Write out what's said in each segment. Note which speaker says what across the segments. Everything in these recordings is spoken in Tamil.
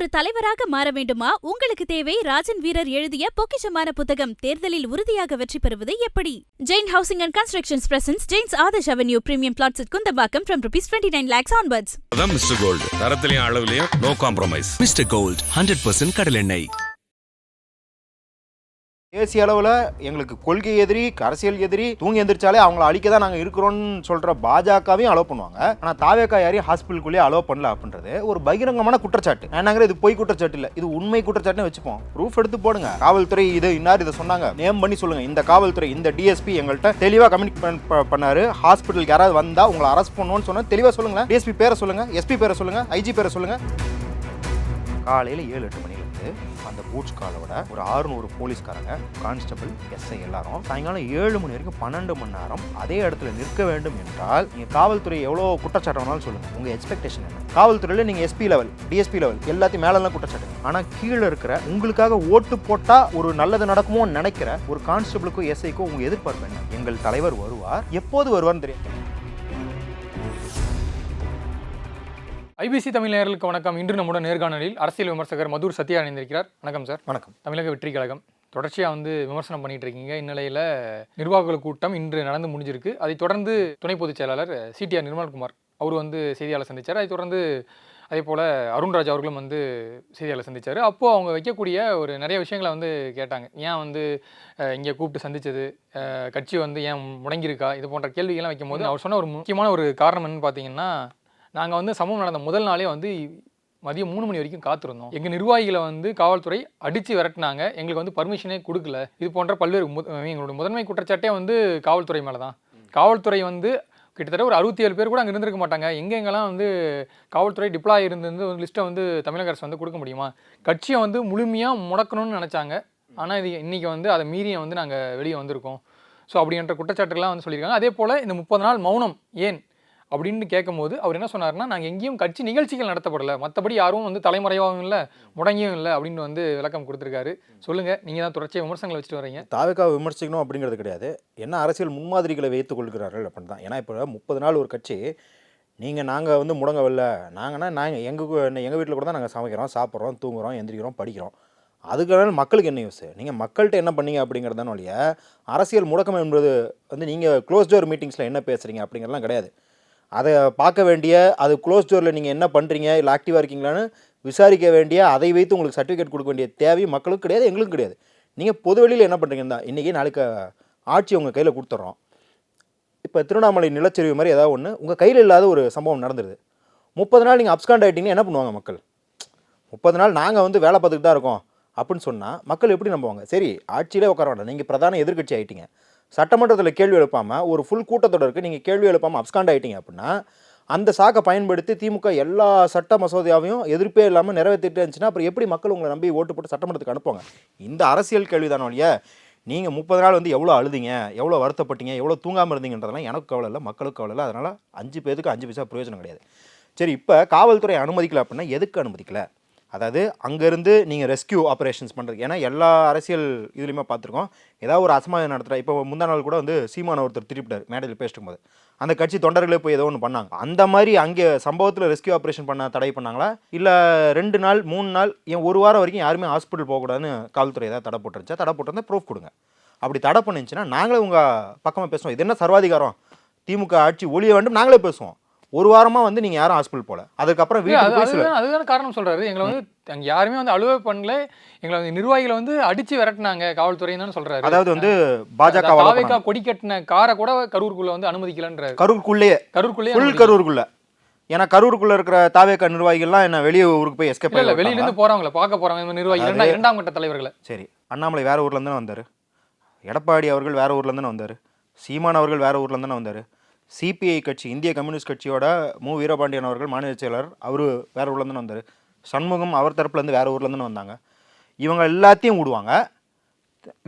Speaker 1: ஒரு தலைவராக மாற வேண்டுமா? உங்களுக்கு தேவை ராஜன் வீரர் எழுதிய பொக்கிஷமான புத்தகம். தேர்தலில் உறுதியாக வெற்றி பெறுவது எப்படி? Jain housing and constructions presents Jain's Adarsh avenue premium flats at குந்தம்பாக்கம் from ₹29 lakhs onwards.
Speaker 2: அதான் மிஸ்டர் கோல்ட், தரத்திலையும் அளவுலையும் நோ காம்ப்ரமைஸ்.
Speaker 3: மிஸ்டர் கோல்ட் 100% கடலெண்ணெய்.
Speaker 4: தேசிய அளவில் எங்களுக்கு கொள்கை எதிரி, அரசியல் எதிரி, தூங்கி எந்திரிச்சாலே அவங்கள அழிக்க தான் நாங்கள் இருக்கிறோம்னு சொல்கிற பாஜகவையும் அலோவ் பண்ணுவாங்க. ஆனால் தாவேக்கா யாரையும் ஹாஸ்பிட்டலுக்குள்ளேயே அலோவ் பண்ணல அப்படின்றது ஒரு பகிரங்கமான குற்றச்சாட்டு. என்னங்கிற இது பொய் குற்றச்சாட்டு இல்லை, இது உண்மை குற்றச்சாட்டுன்னு வச்சுப்போம். ப்ரூஃப் எடுத்து போடுங்க. காவல்துறை இது இன்னார் இதை சொன்னாங்க, நேம் பண்ணி சொல்லுங்க. இந்த காவல்துறை, இந்த டிஎஸ்பி எங்கள்கிட்ட தெளிவாக கம்யூனிகேட் பண்ணாரு. ஹாஸ்பிட்டலுக்கு யாராவது வந்தால் உங்களை அரெஸ்ட் பண்ணுவோன்னு சொன்னால் தெளிவாக சொல்லுங்களேன். டிஎஸ்பி பேரை சொல்லுங்க, எஸ்பி பேரை சொல்லுங்க, ஐஜி பேரை சொல்லுங்க. காலையில் 7-8 மணிலேருந்து அந்த பூட்ஸ் காலோட ஒரு 600 போலீஸ்காரங்க, கான்ஸ்டபிள், எஸ்ஐ எல்லாரும் சாயங்காலம் 7 மணி வரைக்கும் 12 மணி நேரம் அதே இடத்துல நிற்க வேண்டும் என்றால் நீங்கள் காவல்துறை எவ்வளோ குற்றச்சாட்டு வேணாலும் சொல்லுங்கள். உங்கள் எக்ஸ்பெக்டேஷன் என்ன? காவல்துறையில் நீங்கள் எஸ்பி லெவல், டிஎஸ்பி லெவல் எல்லாத்தையும் மேலெல்லாம் குற்றச்சாட்டு. ஆனால் கீழே இருக்கிற உங்களுக்காக ஓட்டு போட்டால் ஒரு நல்லது நடக்குமோன்னு நினைக்கிற ஒரு கான்ஸ்டபிளுக்கும் எஸ்ஐக்கும் உங்கள் எதிர்பார்ப்பு என்ன? எங்கள் தலைவர் வருவார், எப்போது வருவார்னு தெரியும்.
Speaker 5: ஐபிசி தமிழ் நேயர்களுக்கு வணக்கம். இன்று நம்முடன் நேர்காணலில் அரசியல் விமர்சகர் மதுர் சத்யா இணைந்திருக்கிறார். வணக்கம் சார்.
Speaker 4: வணக்கம்.
Speaker 5: தமிழக வெற்றி கழகம் தொடர்ச்சியாக விமர்சனம் பண்ணிட்டு இருக்கீங்க. இந்நிலையில் நிர்வாகிகள் கூட்டம் இன்று நடந்து முடிஞ்சிருக்கு. அதைத் தொடர்ந்து துணை பொதுச் செயலாளர் சிடிஆர் நிர்மல்குமார் அவர் செய்தியாளர் சந்தித்தார். அதைத் தொடர்ந்து அதே போல் அருண்ராஜ் அவர்களும் செய்தியாளர் சந்தித்தார். அப்போது அவங்க வைக்கக்கூடிய ஒரு நிறைய விஷயங்களை கேட்டாங்க. ஏன் இங்கே கூப்பிட்டு சந்தித்தது, கட்சி ஏன் முடங்கியிருக்கா, இது போன்ற கேள்விகள்லாம் வைக்கும்போது அவர் சொன்ன ஒரு முக்கியமான ஒரு காரணம் என்னன்னு பார்த்தீங்கன்னா, நாங்கள் சம்பவம் நடந்த முதல் நாளே மதியம் 3 மணி வரைக்கும் காத்திருந்தோம். எங்கள் நிர்வாகிகளை காவல்துறை அடித்து விரட்டினாங்க, எங்களுக்கு பர்மிஷனே கொடுக்கல. இது போன்ற பல்வேறு எங்களுடைய முதன்மை குற்றச்சாட்டே காவல்துறை மேலே தான். காவல்துறை கிட்டத்தட்ட ஒரு 67 பேர் கூட அங்கே இருந்திருக்க மாட்டாங்க. எங்கெங்கெல்லாம் காவல்துறை டிப்ளாய் இருந்தது ஒரு லிஸ்ட்டை தமிழக அரசு கொடுக்க முடியுமா? கட்சியை முழுமையாக முடக்கணும்னு நினச்சாங்க. ஆனால் இது இன்றைக்கி அதை மீறி நாங்கள் வெளியே வந்திருக்கோம். ஸோ அப்படின்ற குற்றச்சாட்டுகள்லாம் சொல்லியிருக்காங்க. அதே போல் இந்த 30 நாள் மௌனம் ஏன் அப்படின்னு கேட்கும்போது அவர் என்ன சொன்னார்னா, நாங்கள் எங்கேயும் கட்சி நிகழ்ச்சிகள் நடத்தப்படலை, மற்றபடி யாரும் தலைமுறையாகவும் இல்லை, முடங்கியும் இல்லை அப்படின்னு விளக்கம் கொடுத்துருக்காரு. சொல்லுங்கள், நீங்கள் தான் தொடர்ச்சியாக விமர்சனங்களை வச்சுட்டு வரீங்க.
Speaker 4: தாவேக்காவை விமர்சிக்கணும் அப்படிங்கிறது கிடையாது, என்ன அரசியல் முன்மாதிரிகளை வைத்துக் கொள்கிறார்கள் அப்படின்னு தான். ஏன்னா இப்போ 30 நாள் ஒரு கட்சி, நாங்கள் முடங்கவில்லை, நாங்கள் எங்கள் வீட்டில் கூட தான் நாங்கள் சமைக்கிறோம், சாப்பிட்றோம், தூங்குகிறோம், எந்திரிக்கிறோம், படிக்கிறோம். அதுக்கான மக்களுக்கு என்ன யூஸ்? நீங்கள் மக்கள்கிட்ட என்ன பண்ணீங்க அப்படிங்கிறது தானே ஒழிய அரசியல் முடக்கம் என்பது நீங்கள் க்ளோஸ் டோர் மீட்டிங்ஸில் என்ன பேசுகிறீங்க அப்படிங்கிறதுலாம் கிடையாது. அதை பார்க்க வேண்டிய, அது க்ளோஸ் டோரில் நீங்கள் என்ன பண்ணுறீங்க, இல்லை ஆக்டிவாக இருக்கீங்களான்னு விசாரிக்க வேண்டிய, அதை வைத்து உங்களுக்கு சர்டிஃபிகேட் கொடுக்க வேண்டிய தேவையும் மக்களுக்கு கிடையாது, எங்களுக்கும் கிடையாது. நீங்கள் பொது வெளியில் என்ன பண்ணுறீங்கன்னு தான். இன்றைக்கி நாளைக்கு ஆட்சி உங்கள் கையில் கொடுத்துட்றோம். இப்போ திருவண்ணாமலை நிலச்சரிவு மாதிரி ஏதாவது ஒன்று உங்கள் கையில் இல்லாத ஒரு சம்பவம் நடந்துருது. 30 நாள் நீங்கள் அப்ஸ்காண்ட் ஆகிட்டீங்கன்னா என்ன பண்ணுவாங்க மக்கள்? 30 நாள் நாங்கள் வேலை பார்த்துக்கிட்டு தான் இருக்கோம் அப்படின்னு சொன்னால் மக்கள் எப்படி நம்புவாங்க? சரி, ஆட்சியிலே உட்கார வேண்டாம், நீங்கள் பிரதான எதிர்க்கட்சி ஆகிட்டீங்க, சட்டமன்றத்தில் கேள்வி எழுப்பாமல் ஒரு ஃபுல் கூட்டத்தொடருக்கு நீங்கள் கேள்வி எழுப்பாமல் அப்ஸ்காண்ட் ஆகிட்டீங்க அப்படின்னா, அந்த சாக்கை பயன்படுத்தி திமுக எல்லா சட்ட மசோதாவையும் எதிர்ப்பே இல்லாமல் நிறைவேற்றிட்டு இருந்துச்சுன்னா அப்புறம் எப்படி மக்கள் உங்களை நம்பி ஓட்டு போட்டு சட்டமன்றத்துக்கு அனுப்புவாங்க? இந்த அரசியல் கேள்வி தானே ஒழிய நீங்கள் 30 நாள் எவ்வளோ அழுதிங்க, எவ்வளோ வருத்தப்பட்டீங்க, எவ்வளோ தூங்காமல் இருந்தீங்கன்றதெல்லாம் எனக்கு கவலை இல்லை, மக்களுக்கு கவலை இல்லை. அதனால் 5 பேருக்கு 5 பைசா பிரயோஜனம் கிடையாது. சரி, இப்போ காவல்துறை அனுமதிக்கல அப்படின்னா எதுக்கு அனுமதிக்கலை? அதாவது அங்கேருந்து நீங்கள் ரெஸ்கியூ ஆப்ரேஷன்ஸ் பண்ணுறது, ஏன்னா எல்லா அரசியல் இதுலேயுமே பார்த்துருக்கோம், ஏதாவது ஒரு அசம்பாவிதம் நடத்துகிறா. இப்போ முந்தா நாள் கூட சீமான ஒருத்தர் திருப்பிட்டார் மேடையில் பேசிட்டு போது, அந்த கட்சி தொண்டர்களே போய் ஏதோ ஒன்று பண்ணாங்க. அந்த மாதிரி அங்கே சம்பவத்தில் ரெஸ்கியூ ஆப்ரேஷன் தடை பண்ணாங்களா, இல்லை 2 நாள் 3 நாள் ஏன் 1 வாரம் வரைக்கும் யாருமே ஹாஸ்பிட்டல் போகக்கூடாதுன்னு காவல்துறை ஏதாவது தடை போட்டுருந்துச்சா? தடை போட்டிருந்தா ப்ரூஃப் கொடுங்க. அப்படி தடை பண்ணிச்சுன்னா நாங்களே உங்கள் பக்கமாக பேசுவோம். இது என்ன சர்வாதிகாரம்? திமுக ஆட்சி ஒழிய வேண்டும், நாங்களே பேசுவோம். 1 வாரமாக நீங்கள் யாரும் ஹாஸ்பிட்டல் போகல, அதுக்கப்புறம்
Speaker 5: அதுதான காரணம் சொல்கிறாரு. எங்களை அங்கே யாருமே அலுவலக பண்ணல, எங்களை நிர்வாகிகளை அடித்து விரட்டினாங்க காவல்துறைன்னு தான் சொல்கிறாரு.
Speaker 4: அதாவது பாஜக
Speaker 5: கொடி கட்டின காரை கூட கரூருக்குள்ளே அனுமதிக்கலன்றாரு.
Speaker 4: கரூருக்குள்ளே ஏன்னா கரூருக்குள்ளே இருக்கிற தாவேக்கா நிர்வாகிகள்லாம் என்ன வெளியே ஊருக்கு போய் எஸ்கேப்
Speaker 5: இல்லை, வெளியிலேருந்து போகிறவங்கள பார்க்க போகிறாங்க நிர்வாகிகள், 2ஆம் கட்ட தலைவர்களை.
Speaker 4: சரி, அண்ணாமலை வேறு ஊர்லேருந்து தானே வந்தார், எடப்பாடி அவர்கள் வேறு ஊர்லேருந்து தானே வந்தார், சீமான் அவர்கள் வேறு ஊர்லேருந்து தானே வந்தார், சிபிஐ கட்சி, இந்திய கம்யூனிஸ்ட் கட்சியோட மு வீரபாண்டியன் அவர்கள் மாநில செயலர், அவர் வேறு ஊர்லேருந்து வந்தார், சண்முகம் அவர் தரப்புலேருந்து வேறு ஊர்லேருந்து வந்தாங்க. இவங்க எல்லாத்தையும் விடுவாங்க,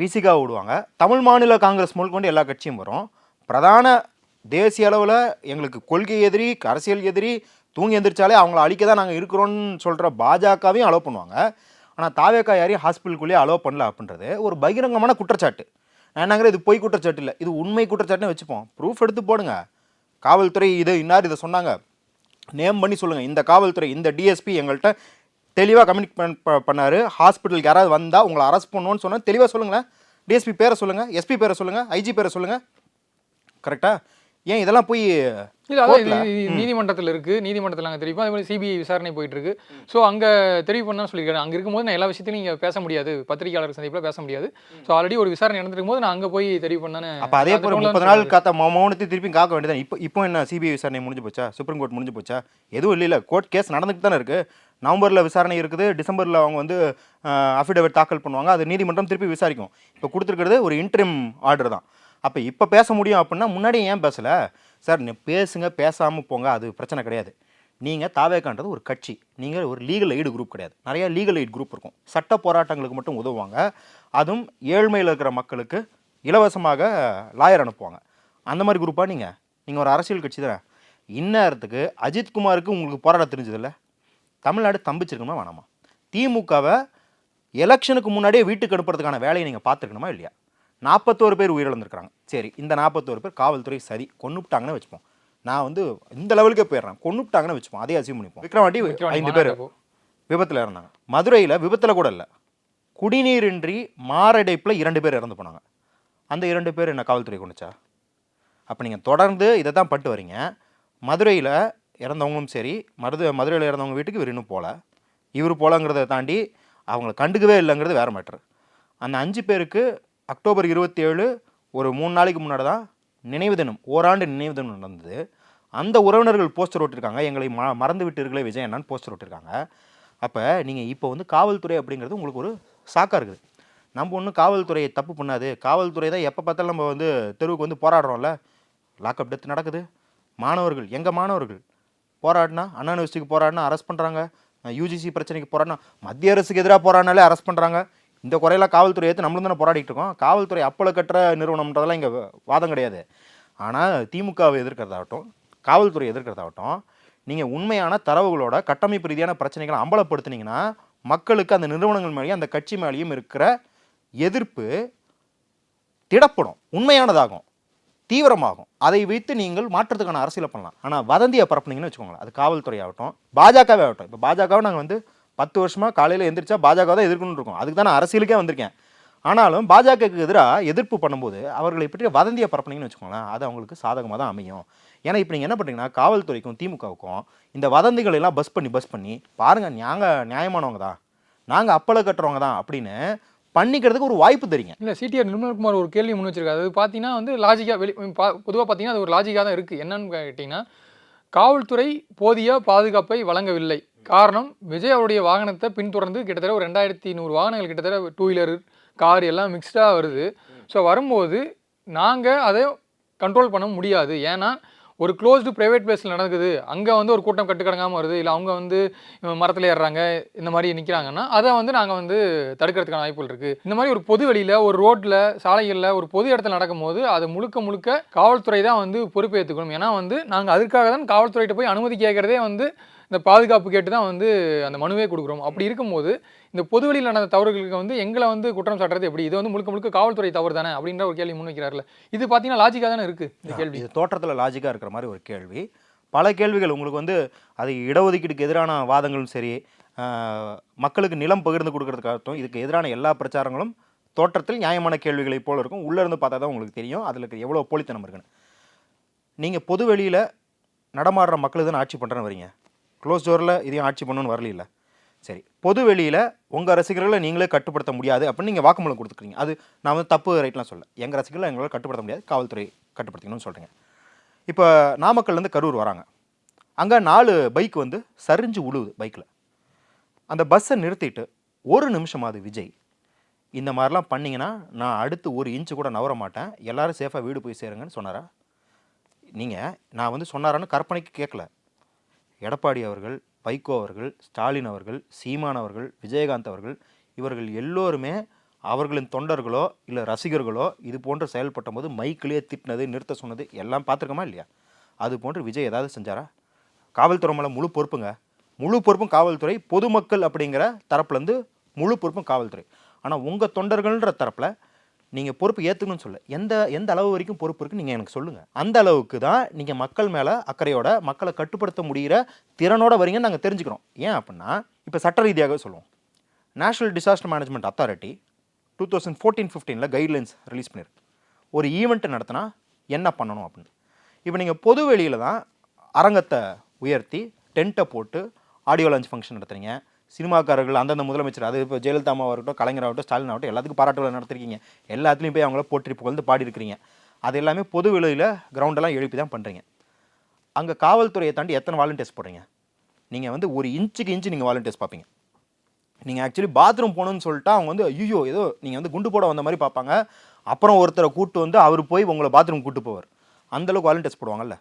Speaker 4: விசிகா விடுவாங்க, தமிழ் மாநில காங்கிரஸ் கொண்டு எல்லா கட்சியும் வரும். பிரதான தேசிய அளவில் எங்களுக்கு கொள்கை எதிரி, அரசியல் எதிரி, தூங்கி எந்திரிச்சாலே அவங்கள அழிக்க தான் நாங்கள் இருக்கிறோன்னு சொல்கிற பாஜகவையும் அலோவ் பண்ணுவாங்க. ஆனால் தாவேக்கா யாரையும் ஹாஸ்பிட்டலுக்குள்ளேயே அலோவ் பண்ணல அப்படின்றது ஒரு பகிரங்கமான குற்றச்சாட்டு. என்னங்கிற இது பொய் குற்றச்சாட்டு இல்லை, இது உண்மை குற்றச்சாட்டுன்னு வச்சுப்போம். ப்ரூஃப் எடுத்து போடுங்க. காவல்துறை இது இன்னார் இதை சொன்னாங்க, நேம் பண்ணி சொல்லுங்கள். இந்த காவல்துறை, இந்த டிஎஸ்பி எங்கள்கிட்ட தெளிவாக கம்யூனிகேட் பண்ணார். ஹாஸ்பிட்டலுக்கு யாராவது வந்தால் உங்களை அரெஸ்ட் பண்ணணும்னு சொன்னால் தெளிவாக சொல்லுங்களேன். டிஎஸ்பி பேரை சொல்லுங்கள், எஸ்பி பேரை சொல்லுங்கள், ஐஜி பேரை சொல்லுங்கள். கரெக்டாக? ஏன் இதெல்லாம் போய்
Speaker 5: இல்லை, அதான் நீதிமன்றத்தில் இருக்குது, நீதிமன்றத்தில் நாங்கள் தெரிவிப்போம். அதே மாதிரி சிபிஐ விசாரணை போயிட்டு இருக்கு. ஸோ அங்கே தெரிவு பண்ணால் சொல்லியிருக்காரு. அங்கே இருக்கும்போது நான் எல்லா விஷயத்தையும் நீங்கள் பேச முடியாது, பத்திரிகையாளர் சந்திப்பில் பேச முடியாது. ஸோ ஆல்ரெடி ஒரு விசாரணை நடந்திருக்கும் போது நான் அங்கே போய் தெரிவு பண்ணேன்னு.
Speaker 4: அப்போ அதே போல் 30 நாள் காத்த மௌனத்தை திருப்பி காக்க வேண்டியதான். இப்போ என்ன சிபிஐ விசாரணை முடிஞ்சு போச்சா? சுப்ரீம் கோர்ட் முடிஞ்சு போச்சா? எதுவும் இல்லை. கோர்ட் கேஸ் நடந்துட்டு தானே இருக்குது. நவம்பரில் விசாரணை இருக்குது, டிசம்பரில் அவங்க வந்து அஃபிடவிட் தாக்கல் பண்ணுவாங்க, அது நீதிமன்றம் திருப்பி விசாரிக்கும். இப்போ கொடுத்துருக்கிறது ஒரு இன்ட்ரிம் ஆர்டர் தான். அப்போ இப்போ பேச முடியும் அப்படின்னா முன்னாடி ஏன் பேசலை? சார் பேசுங்க, பேசாமல் போங்க, அது பிரச்சனை கிடையாது. நீங்கள் தாவேக்கான்றது ஒரு கட்சி, நீங்கள் ஒரு லீகல் எய்டு குரூப் கிடையாது. நிறையா லீகல் எய்ட் குரூப் இருக்கும், சட்ட போராட்டங்களுக்கு மட்டும் உதவுவாங்க. அதுவும் ஏழ்மையில் இருக்கிற மக்களுக்கு இலவசமாக லாயர் அனுப்புவாங்க. அந்த மாதிரி குரூப்பாக நீங்கள் ஒரு அரசியல் கட்சி தானே. இந்நேரத்துக்கு அஜித்குமாருக்கு உங்களுக்கு போராட தெரிஞ்சதில்லை? தமிழ்நாடு தம்பிச்சிருக்கணுமா வேணாமா? திமுகவை எலெக்ஷனுக்கு முன்னாடியே வீட்டுக்கு அனுப்புறதுக்கான வேலையை நீங்கள் பார்த்துருக்கணுமா இல்லையா? 41 பேர் உயிரிழந்திருக்கிறாங்க. சரி, இந்த 41 பேர் காவல்துறை சரி கொன்னுட்டாங்கன்னு வச்சுப்போம். நான் வந்து இந்த லெவலுக்கே போயிடுறேன், கொன்னுட்டாங்கன்னு வச்சுப்போம், அதே அசியம் பண்ணிப்போம். விக்ரவாண்டி 5 பேர் விபத்தில் இறந்தாங்க. மதுரையில் விபத்தில் கூட இல்லை, குடிநீரின்றி மாரடைப்பில் 2 பேர் இறந்து போனாங்க. அந்த 2 பேர் என்ன காவல்துறை கொண்டுச்சா? அப்போ நீங்கள் தொடர்ந்து இதை தான் பட்டு வரீங்க. மதுரையில் இறந்தவங்களும் சரி, மதுரையில் இறந்தவங்க வீட்டுக்கு இவர் இன்னும் போகல. இவர் போகலங்கிறத தாண்டி அவங்கள கண்டுக்கவே இல்லைங்கிறது வேறு மேட்ரு. அந்த 5 பேருக்கு அக்டோபர் 27 ஒரு 3 நாளைக்கு முன்னாடி தான் நினைவு தினம், ஓராண்டு நினைவு தினம் நடந்தது. அந்த உறவினர்கள் போஸ்டர் ஓட்டிருக்காங்க, எங்களை மறந்து விட்டீர்களே விஜய் என்னன்னு போஸ்டர் ஓட்டிருக்காங்க. அப்போ நீங்கள் இப்போ வந்து காவல்துறை அப்படிங்கிறது உங்களுக்கு ஒரு சாக்காக இருக்குது. நம்ம ஒன்றும் காவல்துறையை தப்பு பண்ணாது, காவல்துறை தான் எப்போ பார்த்தாலும் நம்ம வந்து தெருவுக்கு வந்து போராடுறோம்ல. லாக்அப் டெத் நடக்குது, மாணவர்கள் எங்கள் மாணவர்கள் போராடினா, அண்ணா யூனிவர்சிட்டிக்கு போராடினா அரெஸ்ட் பண்ணுறாங்க, யூஜிசி பிரச்சனைக்கு போராடினா, மத்திய அரசுக்கு எதிராக போராடினாலே அரெஸ்ட் பண்ணுறாங்க. இந்த குறையெல்லாம் காவல்துறை ஏற்று நம்மளும் தானே போராடிட்டு இருக்கோம். காவல்துறை அப்பள கட்டுற நிறுவனம்ன்றதெல்லாம் இங்கே வாதம் கிடையாது. ஆனால் திமுகவை எதிர்க்கிறதாகட்டும், காவல்துறை எதிர்க்கிறதாகட்டும், நீங்கள் உண்மையான தரவுகளோட கட்டமைப்பு ரீதியான பிரச்சனைகளை அம்பலப்படுத்தினீங்கன்னா மக்களுக்கு அந்த நிறுவனங்கள் மேலேயும் அந்த கட்சி மேலேயும் இருக்கிற எதிர்ப்பு திடப்படும், உண்மையானதாகும், தீவிரமாகும். அதை வைத்து நீங்கள் மாற்றத்துக்கான அரசியலை பண்ணலாம். ஆனால் வதந்தியை பரப்புனீங்கன்னு வச்சுக்கோங்களேன், அது காவல்துறை ஆகட்டும், பாஜகவே ஆகட்டும். இப்போ பாஜகவை நாங்கள் வந்து 10 வருஷமாக காலையில் எந்திரிச்சா பாஜக தான் எதிர்க்கணும்னு இருக்கோம். அதுக்கு தான் நான் அரசியலுக்கே வந்திருக்கேன். ஆனாலும் பாஜகவுக்கு எதிராக எதிர்ப்பு பண்ணும்போது அவர்களை பற்றி வதந்தியை பரப்புனீங்கன்னு வச்சுக்கோங்களேன், அது அவங்களுக்கு சாதகமாக தான் அமையும். ஏன்னா இப்போ நீங்கள் என்ன பண்ணுறீங்கன்னா, காவல்துறைக்கும் திமுகவுக்கும் இந்த வதந்திகள் எல்லாம் பஸ் பண்ணி பாருங்கள், நாங்கள் நியாயமானவங்க தான், நாங்கள் அப்பள கட்டுறவங்க தான் அப்படின்னு பண்ணிக்கிறதுக்கு ஒரு வாய்ப்பு தெரியுங்க.
Speaker 5: இல்லை, சிடிஆர் நிர்மல்குமார் ஒரு கேள்வி முன் வச்சிருக்காரு. அது பார்த்தீங்கன்னா வந்து லாஜிக்காக பொதுவாக பார்த்தீங்கன்னா அது ஒரு லாஜிக்காக தான் இருக்குது. என்னன்னு கேட்டிங்கன்னா, காவல்துறை போதிய பாதுகாப்பை வழங்கவில்லை. காரணம், விஜய் அவருடைய வாகனத்தை பின்தொடர்ந்து கிட்டத்தட்ட ஒரு 2100 வாகனங்கள், கிட்டத்தட்ட 2 வீலர் கார் எல்லாம் மிக்ஸ்டாக வருது. ஸோ வரும்போது நாங்கள் அதை கண்ட்ரோல் பண்ண முடியாது. ஏன்னா ஒரு க்ளோஸ்டு ப்ரைவேட் பிளேஸில் நடக்குது, அங்கே வந்து ஒரு கூட்டம் கட்டுக்கடங்காமல் வருது, இல்லை அவங்க வந்து மரத்தில் ஏறுறாங்க, இந்த மாதிரி நிற்கிறாங்கன்னா அதை வந்து நாங்கள் வந்து தடுக்கிறதுக்கான வாய்ப்புகள் இருக்குது. இந்த மாதிரி ஒரு பொது வெளியில், ஒரு ரோட்டில், சாலைகளில், ஒரு பொது இடத்துல நடக்கும்போது அது முழுக்க காவல்துறை தான் வந்து பொறுப்பேற்றுக்கணும். ஏன்னா வந்து நாங்கள் அதுக்காக தான் காவல்துறையிட்ட போய் அனுமதி கேட்குறதே வந்து இந்த பாதுகாப்பு கேட்டு தான் வந்து அந்த மனுவே கொடுக்குறோம். அப்படி இருக்கும்போது இந்த பொதுவெளியில் நடந்த தவறுகளுக்கு வந்து எங்களை வந்து குற்றம் சாட்டுறது எப்படி? இது வந்து முழுக்க காவல்துறை தவறு தானே அப்படின்ற ஒரு கேள்வி முன்வைக்கிறார்ல. இது பார்த்தீங்கன்னா லாஜிக்காக தானே இருக்குது இந்த கேள்வி.
Speaker 4: இது தோற்றத்தில் லாஜிக்காக இருக்கிற மாதிரி ஒரு கேள்வி. பல கேள்விகள் உங்களுக்கு வந்து அது இடஒதுக்கீடுக்கு எதிரான வாதங்களும் சரி, மக்களுக்கு நிலம் பகிர்ந்து கொடுக்கறதுக்காகட்டும், இதுக்கு எதிரான எல்லா பிரச்சாரங்களும் தோற்றத்தில் நியாயமான கேள்விகளை போல் இருக்கும். உள்ளேருந்து பார்த்தா தான் உங்களுக்கு தெரியும் அதில் எவ்வளோ போலித்தனம் இருக்குன்னு. நீங்கள் பொது வெளியில் நடமாடுற மக்கள் தானே ஆட்சி பண்ணுறேன்னு வரீங்க, க்ளோஸ் டோரில் இதையும் ஆட்சி பண்ணணும்னு வரல. சரி, பொது வெளியில் உங்கள் ரசிகர்களை நீங்களே கட்டுப்படுத்த முடியாது அப்படின்னு நீங்கள் வாக்குமூலம் கொடுத்துக்கிறீங்க. அது நான் வந்து தப்பு ரைட்லாம் சொல்ல, எங்கள் ரசிகர்களை எங்களால் கட்டுப்படுத்த முடியாது, காவல்துறை கட்டுப்படுத்திக்கணும்னு சொல்கிறீங்க. இப்போ நாமக்கல்லேருந்து கரூர் வராங்க, அங்கே 4 பைக் வந்து சரிஞ்சு உழுவுது பைக்கில். அந்த பஸ்ஸை நிறுத்திட்டு ஒரு நிமிஷமாவது விஜய் இந்த மாதிரிலாம் பண்ணிங்கன்னா நான் அடுத்து 1 இன்ச்சு கூட நவர மாட்டேன், எல்லோரும் சேஃபாக வீடு போய் சேருங்கன்னு சொன்னாரா? நீங்கள் நான் வந்து சொன்னாரான்னு கற்பனைக்கு கேட்கல. எடப்பாடி அவர்கள், வைகோ அவர்கள், ஸ்டாலின் அவர்கள், சீமான் அவர்கள், விஜயகாந்த் அவர்கள், இவர்கள் எல்லோருமே அவர்களின் தொண்டர்களோ இல்லை ரசிகர்களோ இது போன்று செயல்பட்ட போது மைக்கிலேயே திட்டினது, நிறுத்த சொன்னது எல்லாம் பார்த்துருக்கோமா இல்லையா? அது போன்று விஜய் ஏதாவது செஞ்சாரா? காவல்துறை மேலே முழு பொறுப்பும் காவல்துறை, பொதுமக்கள் அப்படிங்கிற தரப்புலேருந்து முழு பொறுப்பும் காவல்துறை. ஆனால் உங்கள் தொண்டர்கள்ன்ற தரப்பில் நீங்கள் பொறுப்பு ஏற்றுக்கணும்னு சொல்ல, எந்த அளவு வரைக்கும் பொறுப்பு இருக்குன்னு நீங்கள் எனக்கு சொல்லுங்கள். அந்த அளவுக்கு தான் நீங்கள் மக்கள் மேலே அக்கறையோட மக்களை கட்டுப்படுத்த முடிகிற திறனோட வரீங்கன்னு நாங்கள் தெரிஞ்சுக்கிறோம். ஏன் அப்படின்னா, இப்போ சட்ட ரீதியாகவே சொல்லுவோம், national disaster management authority 2014-15 guidelines release பண்ணியிருக்கு. ஒரு ஈவெண்ட்டு நடத்தினா என்ன பண்ணணும் அப்படின்னு. இப்போ நீங்கள் பொது வெளியில் தான் அரங்கத்தை உயர்த்தி டென்ட்டை போட்டு ஆடியோ லான்ச் ஃபங்க்ஷன் நடத்துறீங்க. சினிமாக்காரர்கள் அந்தந்த முதலமைச்சர், அது இப்போ ஜெயலலிதா அம்மாவாகட்டும், கலைஞராகட்டும், ஸ்டாலின் ஆகட்டும், எல்லாத்துக்கும் பாராட்டுகளை நடத்திருக்கீங்க. எல்லாத்துலேயும் போய் அவங்கள போற்றி புகழ்ந்து பாடியிருக்கிறீங்க. அது எல்லாமே பொது வெளியில் கிரவுண்டெல்லாம் எழுப்பி தான் பண்ணுறீங்க. அங்கே காவல்துறையை தாண்டி எத்தனை வாலண்டியர்ஸ் போடுறீங்க? நீங்கள் வந்து ஒரு இன்ச்சுக்கு இன்ச்சு நீங்கள் வாலண்டியர்ஸ் பார்ப்பீங்க. நீங்கள் ஆக்சுவலி பாத்ரூம் போகணுன்னு சொல்லிட்டா அவங்க வந்து ஐயோ ஏதோ நீங்கள் வந்து குண்டு போட வந்த மாதிரி பார்ப்பாங்க. அப்புறம் ஒருத்தரை கூட்டு வந்து அவர் போய் உங்களை பாத்ரூம் கூட்டு போவார். அந்தளவுக்கு வாலண்டியர்ஸ் போடுவாங்கல்ல.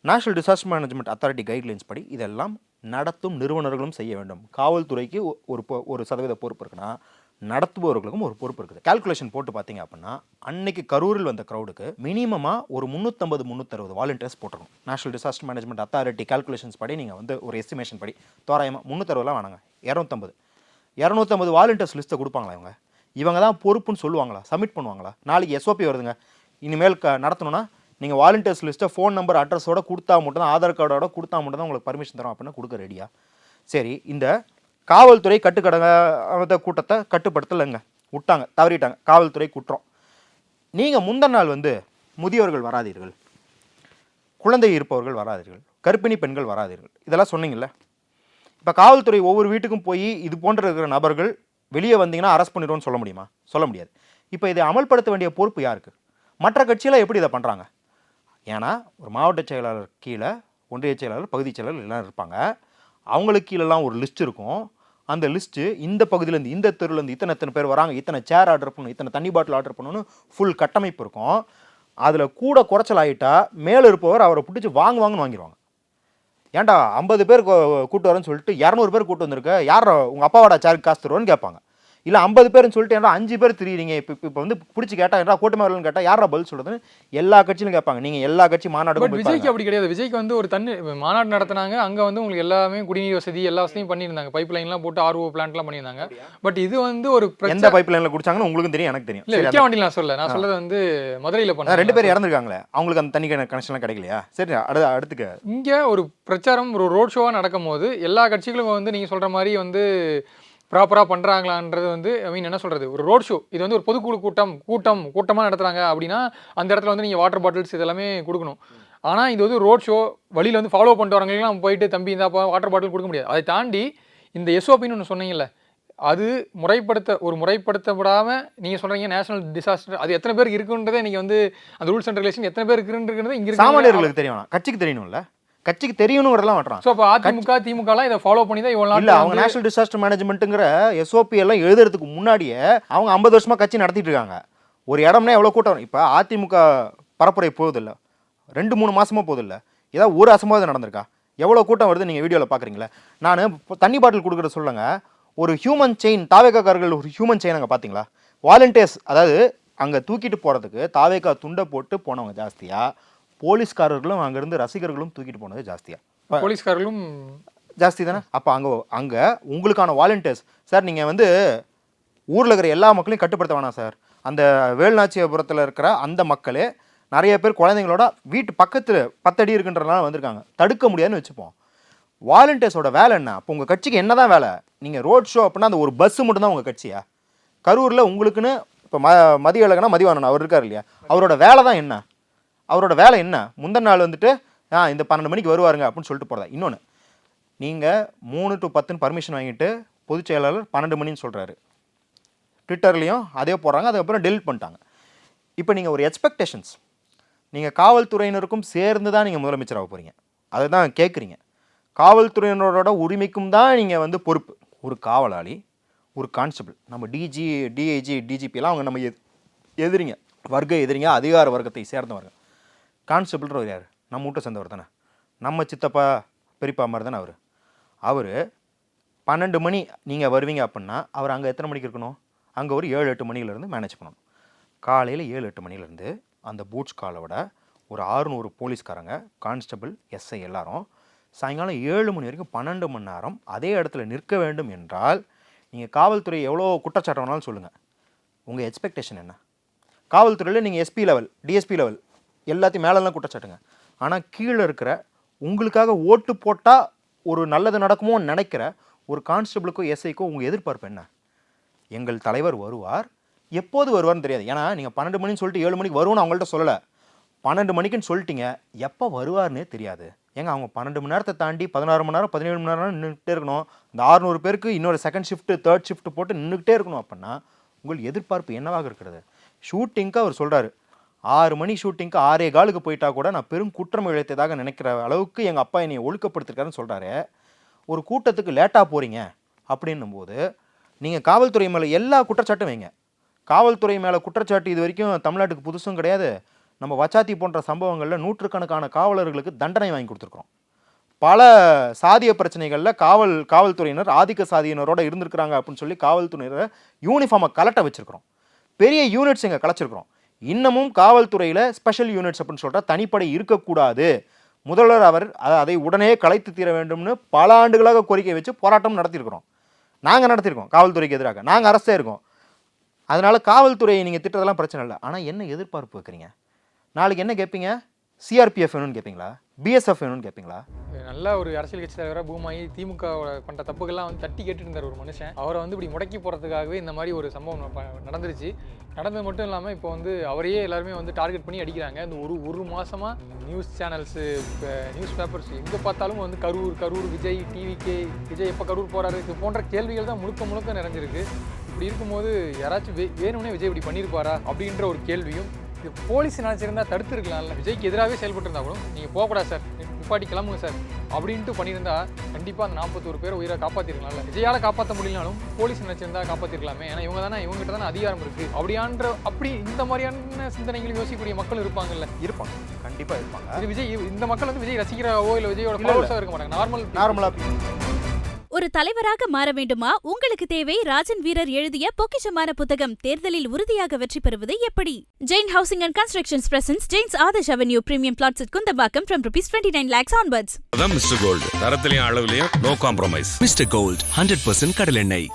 Speaker 4: National disaster management authority guidelines படி இதெல்லாம் நடத்தும் நிறுவனர்களும் செய்ய வேண்டும். காவல்துறைக்கு ஒரு சதவீத பொறுப்பு இருக்குன்னா, நடத்துபவர்களுக்கும் ஒரு பொறுப்பு இருக்குது. கால்குலேஷன் போட்டு பார்த்தீங்க அப்படின்னா, அன்னைக்கு கரூரில் வந்த க்ரௌடுக்கு மினிமமாக ஒரு 350-360 வாலண்டியர்ஸ் போட்டுருக்கும். National disaster management authority calculations படி நீங்கள் வந்து ஒரு எஸ்டிமேஷன் படி தோராயமாக 360 வேணாங்க, 250 வாலண்டியர்ஸ் லிஸ்ட்டை கொடுப்பாங்களா? இவங்க தான் பொறுப்புன்னு சொல்லுவாங்களா? சப்மிட் பண்ணுவாங்களா? நாளைக்கு எஸ்ஓபி வருதுங்க, இனிமேல் நடத்தணும்னா நீங்கள் வாலண்டியர்ஸ் லிஸ்ட்டை ஃபோன் நம்பர் அட்ரஸோட கொடுத்தா மட்டும் தான், ஆதார் கார்டோட கொடுத்தா மட்டும் தான் உங்களுக்கு பர்மிஷன் தரும் அப்படின்னா கொடுக்க ரெடியா? சரி, இந்த காவல்துறை கூட்டத்தை கட்டுப்படுத்தலைங்க, விட்டாங்க, தவறிட்டாங்க, காவல்துறை குற்றம். நீங்கள் முந்தின நாள் வந்து முதியோர்கள் வராதீர்கள், குழந்தை இருப்பவர்கள் வராதீர்கள், கர்ப்பிணி பெண்கள் வராதீர்கள், இதெல்லாம் சொன்னீங்கல்ல. இப்போ காவல்துறை ஒவ்வொரு வீட்டுக்கும் போய் இது போன்ற இருக்கிற நபர்கள் வெளியே வந்தீங்கன்னா அரெஸ்ட் பண்ணிடுவோன்னு சொல்ல முடியுமா? சொல்ல முடியாது. இப்போ இதை அமல்படுத்த வேண்டிய பொறுப்பு யாருக்கு? மற்ற கட்சியில் எப்படி இதை பண்ணுறாங்க? ஏன்னா ஒரு மாவட்ட செயலாளர் கீழே ஒன்றிய செயலாளர், பகுதி செயலாளர் எல்லாம் இருப்பாங்க. அவங்களுக்கு கீழெல்லாம் ஒரு லிஸ்ட் இருக்கும். அந்த லிஸ்ட்டு இந்த பகுதியிலேருந்து இந்த தெருவுலேருந்து இத்தனை பேர் வராங்க, இத்தனை சேர் ஆர்டர் பண்ணணும், இத்தனை தண்ணி பாட்டில் ஆர்டர் பண்ணணும்னு ஃபுல் கட்டமைப்பு இருக்கும். அதில் கூட குறைச்சல் ஆகிட்டா மேலே இருப்பவர் அவரை பிடிச்சி வாங்குவாங்கன்னு வாங்கிடுவாங்க. ஏன்டா 50 பேர் கூட்டு வரேன்னு சொல்லிட்டு 200 பேர் கூட்டு வந்திருக்க, யார் உங்கள் அப்பாவோட சேருக்கு காசு தருவோன்னு கேட்பாங்க. இல்லை 50 பேர்னு சொல்லிட்டு ஏன்னா 5 பேர் தெரியுறீங்க, இப்போ வந்து பிடிச்சி கேட்டால் என்ன கூட்டமே வரலன்னு கேட்டால் யாரா பதில் சொல்கிறதுன்னு எல்லா கட்சியிலும் கேட்பாங்க. நீங்கள் எல்லா கட்சி மாநாடு.
Speaker 5: பட் விஜய்க்கு அப்படி கிடையாது. விஜய்க்கு வந்து ஒரு மாநாடு நடத்தினாங்க, அங்கே வந்து உங்களுக்கு எல்லாமே குடிநீர் வசதி எல்லா வசதியும் பண்ணியிருந்தாங்க, பைப் லைன்லாம் போட்டு RO பிளான்ட்லாம் பண்ணியிருந்தாங்க. பட் இது வந்து ஒரு
Speaker 4: எந்த பைப் லைனில் குடிச்சாங்கன்னு உங்களுக்கும் தெரியும், எனக்கு தெரியும்.
Speaker 5: இல்லை விற்க வண்டி நான் சொல்றது வந்து மதுரையில் பண்ண
Speaker 4: 2 பேர் இறந்துருக்காங்களே, அவங்களுக்கு அந்த தண்ணி கனெக்ஷன்லாம் கிடைக்கலையா? சரி, அடுத்துக்கு
Speaker 5: இங்கே ஒரு பிரச்சாரம், ஒரு ரோட் ஷோவாக நடக்கும் போது எல்லா கட்சிகளும் வந்து நீங்கள் சொல்கிற மாதிரி வந்து ப்ராப்பராக பண்ணுறாங்களான்றது வந்து என்ன சொல்கிறது, ஒரு ரோட் ஷோ, இது வந்து ஒரு பொதுக்குழு கூட்டமாக நடத்துகிறாங்க அப்படின்னா அந்த இடத்துல வந்து நீங்கள் வாட்டர் பாட்டில்ஸ் இதெல்லாமே கொடுக்கணும். ஆனால் இது வந்து ரோட் ஷோ, வழியில் வந்து ஃபாலோ பண்ணிட்டு வரவங்களுக்குலாம் போயிட்டு தம்பி இந்தாப்பா வாட்டர் பாட்டில் கொடுக்க முடியாது. அதை தாண்டி இந்த எஸ்ஓபின்னு ஒன்று சொன்னீங்கல்ல, அது முறைப்படுத்தப்படாமல் நீங்கள் சொல்கிறீங்க நேஷனல் டிசாஸ்டர், அது எத்தனை பேருக்கு இருக்குன்றதே நீங்கள் வந்து அந்த ரூல்ஸ் அண்ட் ரெகுலேஷன் எத்தனை பேர் இருக்குன்றது இங்கே
Speaker 4: சாமானியர்களுக்கு தெரியும், கட்சிக்கு தெரியணும்ல, கட்சிக்கு தெரியணுங்கிறதெல்லாம் மாட்டான்.
Speaker 5: ஸோ அப்போ அதிமுக திமுகலாம் இதை ஃபாலோ பண்ணி தான் இவ்வளோ
Speaker 4: இல்லை, அவங்க நேஷனல் டிசாஸ்டர் மேனேஜ்மெண்ட்டுங்கிற எஸ்ஓபி எல்லாம் எழுதுறதுக்கு முன்னாடியே அவங்க 50 வருஷமாக கட்சி நடத்திட்டு இருக்காங்க. ஒரு இடம்னா எவ்வளோ கூட்டம் வரும். இப்போ அதிமுக பரப்புரை போகுதில்ல, 2-3 மாதமாக போகுதில்ல, ஏதாவது ஒரு அசம்பாவிதம் நடந்திருக்கா? எவ்வளோ கூட்டம் வருது நீங்கள் வீடியோவில் பார்க்குறீங்களா? நான் தண்ணி பாட்டில் கொடுக்குறத சொல்லுங்க, ஒரு ஹியூமன் செயின், தாவேக்காரர்கள் ஒரு ஹியூமன் செயின் அங்கே பார்த்தீங்களா? வாலண்டியர்ஸ், அதாவது அங்கே தூக்கிட்டு போகிறதுக்கு தாவேக்கா துண்டை போட்டு போனவங்க ஜாஸ்தியா, போலீஸ்காரர்களும் அங்கேருந்து ரசிகர்களும் தூக்கிட்டு போனது ஜாஸ்தியா?
Speaker 5: போலீஸ்காரர்களும்
Speaker 4: ஜாஸ்தி தானே. அப்போ அங்கே உங்களுக்கான வாலண்டியர்ஸ் சார், நீங்கள் வந்து ஊரில் இருக்கிற எல்லா மக்களையும் கட்டுப்படுத்த வேணாம் சார். அந்த வேலுநாச்சியபுரத்தில் இருக்கிற அந்த மக்களே நிறைய பேர் குழந்தைங்களோட வீட்டு பக்கத்தில் 10 அடி இருக்குன்றதுனால வந்திருக்காங்க, தடுக்க முடியாதுன்னு வச்சுப்போம். வாலண்டியர்ஸோட வேலை என்ன? அப்போ உங்கள் கட்சிக்கு என்ன தான் வேலை? நீங்கள் ரோட் ஷோ அப்படின்னா அந்த ஒரு பஸ்ஸு மட்டும்தான் உங்கள் கட்சியா? கரூரில் உங்களுக்குன்னு இப்போ மதியழகனா மதிவானன் அவர் இருக்கார் இல்லையா, அவரோட வேலை தான் என்ன? அவரோட வேலை என்ன? முந்தின நாள் வந்துட்டு இந்த 12 மணிக்கு வருவாருங்க அப்படின்னு சொல்லிட்டு போகிறதா? இன்னொன்று, நீங்கள் 3 to 10 பர்மிஷன் வாங்கிட்டு பொதுச் செயலாளர் 12 மணின்னு சொல்கிறாரு, ட்விட்டர்லேயும் அதே போடுறாங்க, அதுக்கப்புறம் டெலிட் பண்ணிட்டாங்க. இப்போ நீங்கள் ஒரு எக்ஸ்பெக்டேஷன்ஸ், நீங்கள் காவல்துறையினருக்கும் சேர்ந்து தான் நீங்கள் முதலமைச்சராக போகிறீங்க, அதை தான் கேட்குறீங்க. காவல்துறையினரோட உரிமைக்கும் தான் நீங்கள் வந்து பொறுப்பு. ஒரு காவலாளி, ஒரு கான்ஸ்டபிள், நம்ம டிஜி, டிஐஜி, டிஜிபிலாம் அவங்க நம்ம எதிரிங்க, வர்க்க எதிரிங்க, அதிகார வர்க்கத்தை சேர்ந்தவர்கள். கான்ஸ்டபிள்ன்ற யார்? நம்ம வீட்டை சேர்ந்தவர் தானே, நம்ம சித்தப்பா பெரியப்பா மாதிரி தானே அவர். 12 மணி நீங்கள் வருவீங்க அப்படின்னா அவர் அங்கே எத்தனை மணிக்கு இருக்கணும்? அங்கே ஒரு 7-8 மணிலேருந்து மேனேஜ் பண்ணணும். காலையில் 7-8 மணிலேருந்து அந்த பூட்ஸ் காலோட ஒரு 600 போலீஸ்காரங்க, கான்ஸ்டபிள், எஸ்ஐ எல்லாரும் சாயங்காலம் 7 மணி வரைக்கும் 12 மணி நேரம் அதே இடத்துல நிற்க வேண்டும் என்றால் நீங்கள் காவல்துறை எவ்வளோ குற்றச்சாட்டு வேணாலும் சொல்லுங்கள், உங்கள் எக்ஸ்பெக்டேஷன் என்ன? காவல்துறையில் நீங்கள் எஸ்பி லெவல், டிஎஸ்பி லெவல் எல்லாத்தையும் மேலெல்லாம் குற்றச்சாட்டுங்க. ஆனால் கீழே இருக்கிற உங்களுக்காக ஓட்டு போட்டால் ஒரு நல்லது நடக்குமோன்னு நினைக்கிற ஒரு கான்ஸ்டபிளுக்கோ எஸ்ஐக்கோ உங்கள் எதிர்பார்ப்பு என்ன? எங்கள் தலைவர் வருவார், எப்போது வருவார்னு தெரியாது. ஏன்னா நீங்கள் 12 மணின்னு சொல்லிட்டு 7 மணிக்கு வருவோன்னு அவங்கள்ட்ட சொல்லலை. 12 மணிக்குன்னு சொல்லிட்டீங்க, எப்போ வருவார்னே தெரியாது. ஏங்க அவங்க 12 மணி நேரத்தை தாண்டி 16 மணி நேரம் 17 மணி நேரம் நின்றுக்கிட்டே இருக்கணும். இந்த 600 பேருக்கு இன்னொரு செகண்ட் ஷிஃப்ட்டு தேர்ட் ஷிஃப்ட் போட்டு நின்றுக்கிட்டே இருக்கணும். அப்படின்னா உங்கள் எதிர்பார்ப்பு என்னவாக இருக்கிறது? ஷூட்டிங்க்கு அவர் சொல்கிறாரு 6 மணி ஷூட்டிங்க்கு 6:15 போயிட்டா கூட நான் பெரும் குற்றம் இழைத்ததாக நினைக்கிற அளவுக்கு எங்கள் அப்பா என்னை ஒழுக்கப்படுத்திருக்காருன்னு சொல்கிறாரு. ஒரு கூட்டத்துக்கு லேட்டாக போகிறீங்க அப்படின்னும் போது நீங்கள் காவல்துறை மேலே எல்லா குற்றச்சாட்டும் வைங்க. காவல்துறை மேலே குற்றச்சாட்டு இது வரைக்கும் தமிழ்நாட்டுக்கு புதுசும் கிடையாது. நம்ம வச்சாத்தி போன்ற சம்பவங்களில் நூற்றுக்கணக்கான காவலர்களுக்கு தண்டனை வாங்கி கொடுத்துருக்குறோம். பல சாதிய பிரச்சனைகளில் காவல்துறையினர் ஆதிக்க சாதியினரோடு இருந்திருக்கிறாங்க அப்படின்னு சொல்லி காவல்துறையினர் யூனிஃபார்மை கலட்ட வச்சுருக்கிறோம். பெரிய யூனிட்ஸ் இங்கே கலைச்சிருக்கிறோம். இன்னமும் காவல்துறையில் ஸ்பெஷல் யூனிட்ஸ் அப்படின்னு சொல்கிற தனிப்படை இருக்கக்கூடாது. முதல்வர் அவர் அதை உடனே கலைத்து தீர வேண்டும்னு பல ஆண்டுகளாக கோரிக்கை வச்சு போராட்டம் நடத்தியிருக்கிறோம். நாங்கள் நடத்தியிருக்கோம் காவல்துறைக்கு எதிராக. நாங்கள் அரசே இருக்கோம். அதனால் காவல்துறையை நீங்கள் திட்டதெல்லாம் பிரச்சனை இல்லை. ஆனால் என்ன எதிர்பார்ப்பு வைக்கிறீங்க? நாளைக்கு என்ன கேட்பீங்க? சிஆர்பிஎஃப் வேணும்னு கேட்பீங்களா? பிஎஸ்எஃப் வேணும்னு கேட்பீங்களா?
Speaker 5: நல்ல ஒரு அரசியல் கட்சி தலைவராக பூமாயி திமுக பண்ணுற தப்புகள்லாம் வந்து தட்டி கேட்டுட்டு இருந்தார் ஒரு மனுஷன். அவரை வந்து இப்படி முடக்கி போகிறதுக்காகவே இந்த மாதிரி ஒரு சம்பவம் நடந்துருச்சு. நடந்தது மட்டும் இல்லாமல் இப்போ வந்து அவரையே எல்லாருமே வந்து டார்கெட் பண்ணி அடிக்கிறாங்க. இந்த ஒரு மாதமாக நியூஸ் சேனல்ஸு, நியூஸ் பேப்பர்ஸ் எங்கே பார்த்தாலும் வந்து கரூர் விஜய், டிவிகே விஜய் எப்போ கரூர் போகிறாரு, இது போன்ற கேள்விகள் தான் முழுக்க நிறைஞ்சிருக்கு. இப்படி இருக்கும்போது யாராச்சும் வேணும்னே விஜய் இப்படி பண்ணியிருப்பாரா அப்படின்ற ஒரு கேள்வியும், இது போலீஸ் நினச்சிருந்தா தடுத்துருக்கலாம்ல. விஜய்க்கு எதிராகவே செயல்பட்டு இருந்தா கூட நீங்கள் போகக்கூடாது சார், நிப்பாட்டி கிளம்புங்க சார் அப்படின்ட்டு பண்ணியிருந்தா கண்டிப்பாக அந்த 41 பேர் உயிரை காப்பாற்றிருக்கலாம்ல. விஜயால் காப்பாற்ற முடியலனாலும் போலீஸ் நினச்சிருந்தா காப்பாற்றிருக்கலாமே. ஏன்னா இவங்ககிட்ட தானே அதிகாரம் இருக்குது. அப்படி இந்த மாதிரியான சிந்தனைகள் யோசிக்கக்கூடிய மக்கள் இருப்பாங்கல்ல.
Speaker 4: இருப்பாங்க, கண்டிப்பாக இருப்பாங்க.
Speaker 5: இது விஜய், இந்த மக்கள் வந்து விஜய் ரசிக்கிறவோ இல்லை விஜயோட ஃபாலோவர்ஸாக இருக்க மாட்டாங்க. நார்மலாக
Speaker 1: ஒரு தலைவராக மாற வேண்டுமா? உங்களுக்கு தேவை ராஜன் வீரர் எழுதிய பொக்கிஷமான புத்தகம் தேர்தலில் உறுதியாக வெற்றி பெறுவது எப்படி? Jain housing and constructions presents Jain's Adarsh avenue premium flats at குந்தம்பாக்கம் from ₹29 lakhs onwards.
Speaker 2: அதான் மிஸ்டர் கோல்டு, தரத்திலையும் அளவுலையும் நோ காம்ப்ரமைஸ்.
Speaker 3: மிஸ்டர் கோல்ட் 100% கடலெண்ணெய்.